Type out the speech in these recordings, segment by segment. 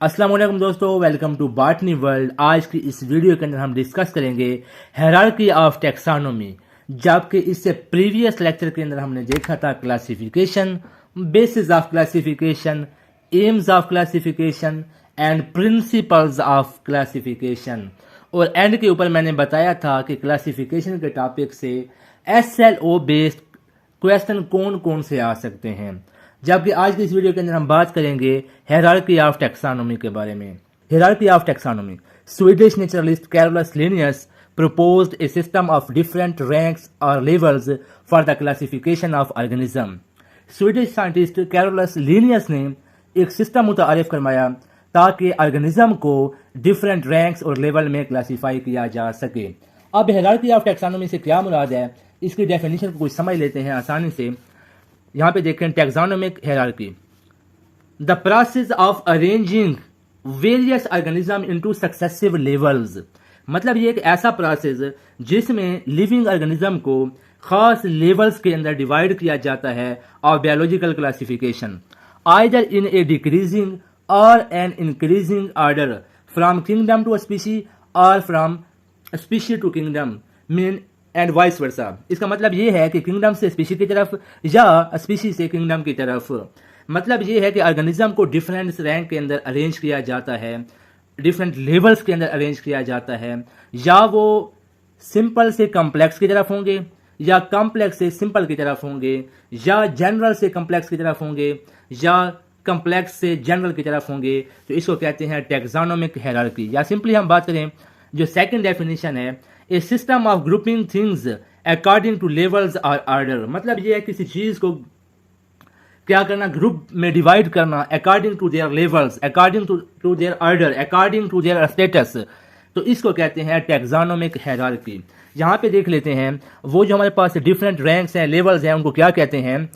अस्सलाम वालेकुम दोस्तों, वेलकम टू बॉटनी वर्ल्ड। आज की इस वीडियो के अंदर हम डिस्कस करेंगे हायरार्की ऑफ टैक्सोनॉमी। जबकि इससे प्रीवियस लेक्चर के अंदर हमने देखा था classification, basis of classification, AIIMS of classification and principles of classification. और एंड के ऊपर मैंने बताया था कि क्लासिफिकेशन के टॉपिक से SLO बेस्ड क्वेश्चन कौन कौन से आ सकते हैं। जबकि आज की इस वीडियो के अंदर हम बात करेंगे हायरार्की ऑफ टैक्सोनॉमी के बारे में। Hierarchy of taxonomy, Swedish naturalist Carolus Linnaeus proposed a system of different ranks or levels for the classification of organism। Swedish scientist Carolus Linnaeus ने एक सिस्टम मुतारिफ करवाया ताकि ऑर्गेनिज्म को डिफरेंट रैंक्स और level में क्लासीफाई किया जा सके। अब हायरार्की ऑफ टैक्सोनॉमी से क्या मुराद है, इसकी डेफिनेशन को कुछ समझ लेते हैं आसानी से। यहाँ पे देखें, taxonomic hierarchy, the process of arranging various organism into successive levels. मतलब ये एक ऐसा प्रोसेस जिसमें लिविंग ऑर्गेनिज्म को खास लेवल्स के अंदर डिवाइड किया जाता है of biological classification, either in a decreasing और an increasing order from kingdom to species और from species to kingdom, mean and vice versa. इसका मतलब ये है कि किंगडम से स्पीशी की तरफ या स्पीशी से किंगडम की तरफ। मतलब ये है कि ऑर्गेनिज्म को डिफरेंट रैंक के अंदर अरेंज किया जाता है, डिफरेंट लेवल्स के अंदर अरेंज किया जाता है। या वो सिंपल से कॉम्प्लेक्स की तरफ होंगे, या कॉम्प्लेक्स से सिंपल की तरफ होंगे, या जनरल से कॉम्प्लेक्स की तरफ होंगे, या कॉम्प्लेक्स से जनरल की तरफ होंगे। तो इसको कहते हैं टैक्सोनॉमिक हायरार्की। या सिंपली हम बात करें, जो सेकंड डेफिनेशन है, a system of grouping things according to levels और ऑर्डर। मतलब ये है किसी चीज को क्या करना, ग्रुप में डिवाइड करना according to their levels, according to their order, according to their status. तो इसको कहते हैं टैक्सोनॉमिक हायरार्की। यहाँ पे देख लेते हैं, वो जो हमारे पास डिफरेंट रैंक्स हैं, लेवल्स हैं, उनको क्या कहते हैं।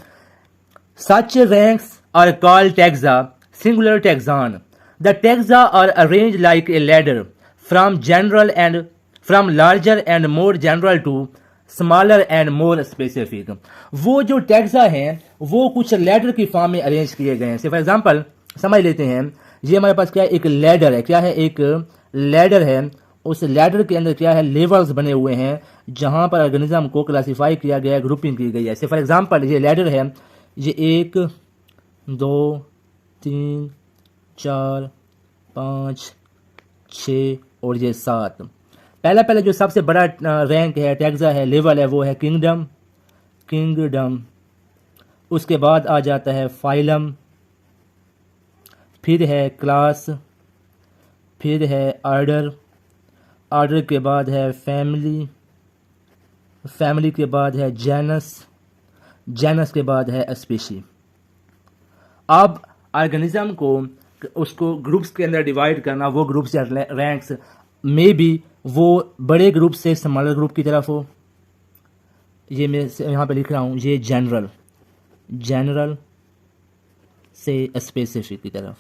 Such ranks are called taxa, singular taxon. The taxa are arranged like a ladder from general and from larger and more general to smaller and more specific. वो जो टैक्सा हैं वो कुछ लैडर की फॉर्म में अरेंज किए गए हैं। फॉर एग्जांपल समझ लेते हैं, ये हमारे पास क्या है, एक लैडर है। क्या है, एक लैडर है। उस लैडर के अंदर क्या है, लेवल्स बने हुए हैं जहां पर ऑर्गेनिज्म को क्लासिफाई किया गया है, ग्रुपिंग की गई है। फॉर एग्जांपल ये लैडर है, ये 1 2 3 4 5 6 और ये 7। पहला जो सबसे बड़ा रैंक है, टैक्सा है, लेवल है, वो है किंगडम। उसके बाद आ जाता है फाइलम, फिर है क्लास, फिर है ऑर्डर के बाद है फैमिली के बाद है जेनस के बाद है स्पीशी। अब ऑर्गेनिज्म को उसको ग्रुप्स के अंदर डिवाइड करना, वो ग्रुप्स या रैंक्स में भी वो बड़े ग्रुप से स्मॉलर ग्रुप की तरफ हो। ये मैं यहाँ पे लिख रहा हूँ, ये जनरल से स्पेसिफिक की तरफ,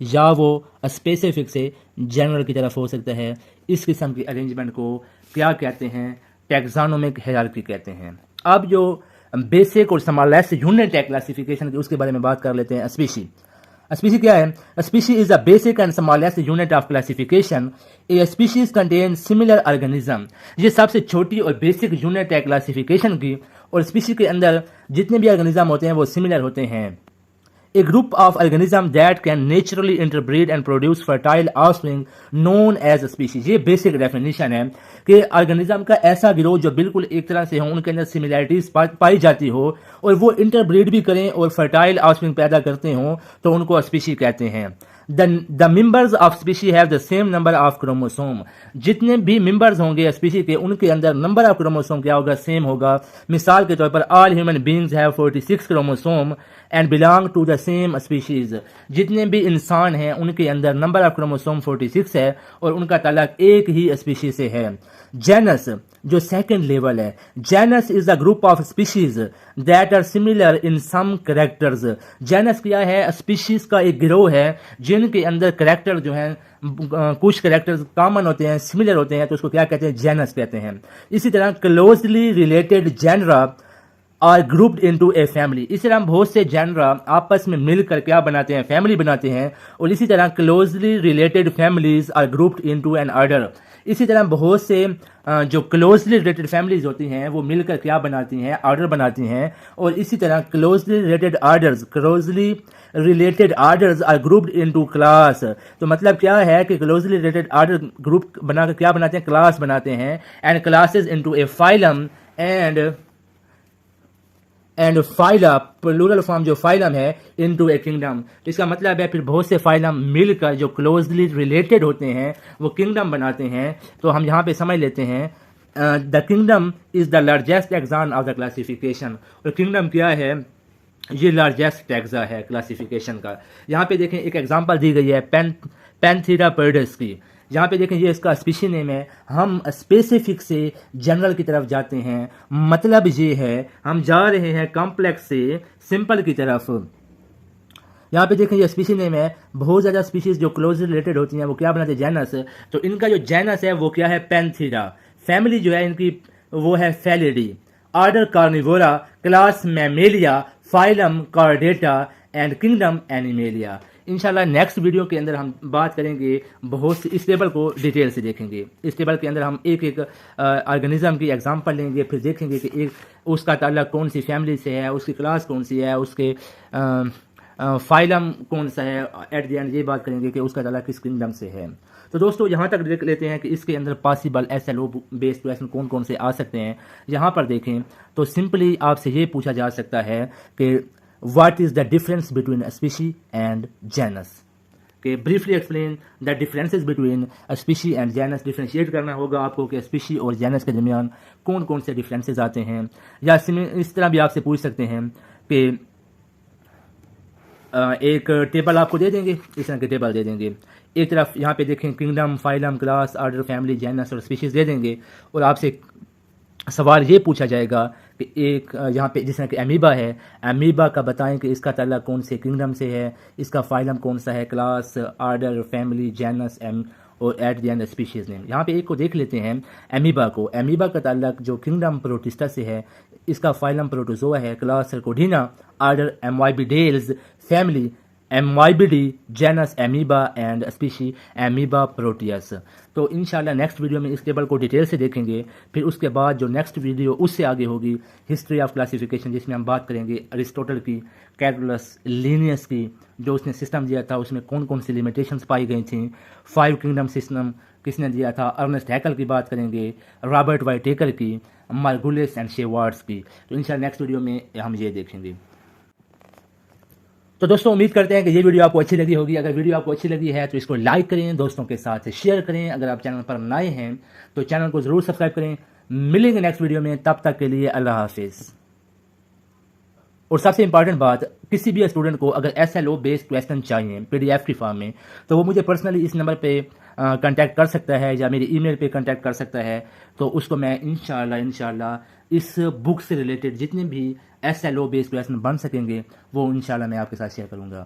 या वो स्पेसिफिक से जनरल की तरफ हो सकता है। इस किस्म की अरेंजमेंट को क्या कहते हैं, टैक्सोनॉमिक हायरार्की कहते हैं। अब जो बेसिक और स्मॉलेस्ट यूनिट है क्लासिफिकेशन की, उसके बारे में बात कर लेते हैं। स्पीशी क्या है? Species is the basic and smallest unit of classification. A species contain similar organism. ये सबसे छोटी और बेसिक यूनिट है क्लासिफिकेशन की, और स्पीशी के अंदर जितने भी ऑर्गेनिज्म होते हैं वो सिमिलर होते हैं। A group of organisms that can naturally interbreed and produce fertile offspring known as a species। ये बेसिक डेफिनेशन है कि ऑर्गेनिज्म का ऐसा गिरोह जो बिल्कुल एक तरह से हो, उनके अंदर सिमिलैरिटीज पाई जाती हो और वो इंटरब्रीड भी करें और फर्टाइल ऑफस्प्रिंग पैदा करते हो, तो उनको स्पीशी कहते हैं। The members of species have the same number of chromosome. जितने भी मेंबर्स होंगे स्पीशी के, उनके अंदर नंबर ऑफ क्रोमोसोम क्या होगा, सेम होगा। मिसाल के तौर पर all human beings have 46 chromosome and belong to the same species. जितने भी इंसान हैं उनके अंदर नंबर ऑफ क्रोमोसोम 46 है और उनका ताल्लुक एक ही स्पीशीज से है। जेनस जो सेकंड लेवल है, genus is a group of species that are similar in some characters. Genus क्या है? स्पीशीज का एक गिरोह है जिनके अंदर कैरेक्टर जो हैं, कुछ कैरेक्टर्स कॉमन होते हैं, सिमिलर होते हैं, तो उसको क्या कहते हैं, जेनस कहते हैं। इसी तरह closely related genera are grouped into a family. इस तरह बहुत से जेनरा आपस में मिलकर क्या बनाते हैं, फैमिली बनाते हैं। और इसी तरह closely related families are grouped into an order. इसी तरह बहुत से जो क्लोजली रिलेटेड फैमिलीज होती हैं वो मिलकर क्या बनाती हैं, ऑर्डर बनाती हैं। और इसी तरह closely related orders are grouped into class. तो मतलब क्या है कि क्लोजली रिलेटेड ऑर्डर ग्रुप बनाकर क्या बनाते हैं, क्लास बनाते हैं। And classes into a phylum and phyla plural form जो फाइलम है इनटू ए किंगडम। इसका मतलब है फिर बहुत से फाइलम मिलकर जो क्लोजली रिलेटेड होते हैं वो किंगडम बनाते हैं। तो हम यहाँ पे समझ लेते हैं the kingdom is the largest taxon of the classification. और किंगडम क्या है, ये लार्जेस्ट टैक्सा है क्लासिफिकेशन का। यहाँ पे देखें एक एग्जांपल दी गई है पैंथेरा पर्डस की। यहाँ पे देखें ये इसका स्पीशी नेम है। हम स्पेसिफिक से जनरल की तरफ जाते हैं, मतलब ये है हम जा रहे हैं कॉम्प्लेक्स से सिंपल की तरफ। यहाँ पे देखें ये स्पीशी नेम है। बहुत ज़्यादा स्पीशीज जो क्लोज रिलेटेड होती हैं वो क्या बनाते हैं, जेनस। तो इनका जो जेनस है वो क्या है, पैंथेरा। फैमिली जो है इनकी वो है Felidae. Order Carnivora, class Mammalia, phylum chordata and kingdom animalia. इंशाल्लाह नेक्स्ट वीडियो के अंदर हम बात करेंगे, बहुत सी इस टेबल को डिटेल से देखेंगे। इस टेबल के अंदर हम एक एक ऑर्गेनिज्म की एग्जांपल लेंगे, फिर देखेंगे कि एक उसका ताल्लुक कौन सी फैमिली से है, उसकी क्लास कौन सी है, उसके फाइलम कौन सा है। एट द एंड ये बात करेंगे कि उसका ताल्लुक किस किंगडम से है। तो दोस्तों यहाँ तक देख लेते हैं कि इसके अंदर पॉसिबल SLO बेस्ड क्वेश्चन कौन कौन से आ सकते हैं। यहाँ पर देखें तो सिंपली आपसे ये पूछा जा सकता है कि what is the difference between species and genus. कि briefly explain the differences between species and genus. Differentiate करना होगा आपको कि स्पीशी और जेनस के दरमियान कौन कौन से डिफरेंसेस आते हैं। या इस तरह भी आपसे पूछ सकते हैं कि एक टेबल आपको दे देंगे, इस तरह के टेबल दे देंगे। एक तरफ यहाँ पे देखें kingdom, phylum, class, order, family, genus और स्पीशीज दे देंगे। और आपसे सवाल ये पूछा जाएगा कि एक यहाँ पे जिस तरह कि अमीबा है, अमीबा का बताएं कि इसका ताल्लुक कौन से किंगडम से है, इसका फाइलम कौन सा है, क्लास, ऑर्डर, फैमिली, जेनस और at the end species name. यहाँ पे एक को देख लेते हैं अमीबा को। अमीबा का ताल्लुक जो किंगडम प्रोटिस्टा से है, इसका फाइलम प्रोटोजोआ है, class Sarcodina, order Amoebidales, family Amoebidae, genus Amoeba and species Amoeba proteus. तो इंशाल्लाह नेक्स्ट वीडियो में इस टेबल को डिटेल से देखेंगे। फिर उसके बाद जो नेक्स्ट वीडियो उससे आगे होगी हिस्ट्री ऑफ क्लासिफिकेशन, जिसमें हम बात करेंगे अरिस्टोटल की, कैलकुलस, लीनियस की, जो उसने सिस्टम दिया था उसमें कौन कौन सी लिमिटेशंस पाई गई थी। 5 किंगडम सिस्टम किसने दिया था, अर्नेस्ट हैकल की बात करेंगे, रॉबर्ट वाइटेकर की, मार्गुलिस एंड शेवार्ड्स की। तो इंशाल्लाह नेक्स्ट वीडियो में हम ये देखेंगे। तो दोस्तों उम्मीद करते हैं कि ये वीडियो आपको अच्छी लगी होगी। अगर वीडियो आपको अच्छी लगी है तो इसको लाइक करें, दोस्तों के साथ शेयर करें। अगर आप चैनल पर नए हैं तो चैनल को ज़रूर सब्सक्राइब करें। मिलेंगे नेक्स्ट वीडियो में, तब तक के लिए अल्लाह हाफिज़। और सबसे इंपॉर्टेंट बात, किसी भी स्टूडेंट को अगर SLO बेस्ड क्वेश्चन चाहिए PDF की फॉर्म में, तो वो मुझे पर्सनली इस नंबर पे कांटेक्ट कर सकता है या मेरी ईमेल पे कांटेक्ट कर सकता है। तो उसको मैं इंशाल्लाह इस बुक से रिलेटेड जितने भी SLO बेस्ड क्वेश्चन बन सकेंगे वो इंशाल्लाह मैं आपके साथ शेयर करूँगा।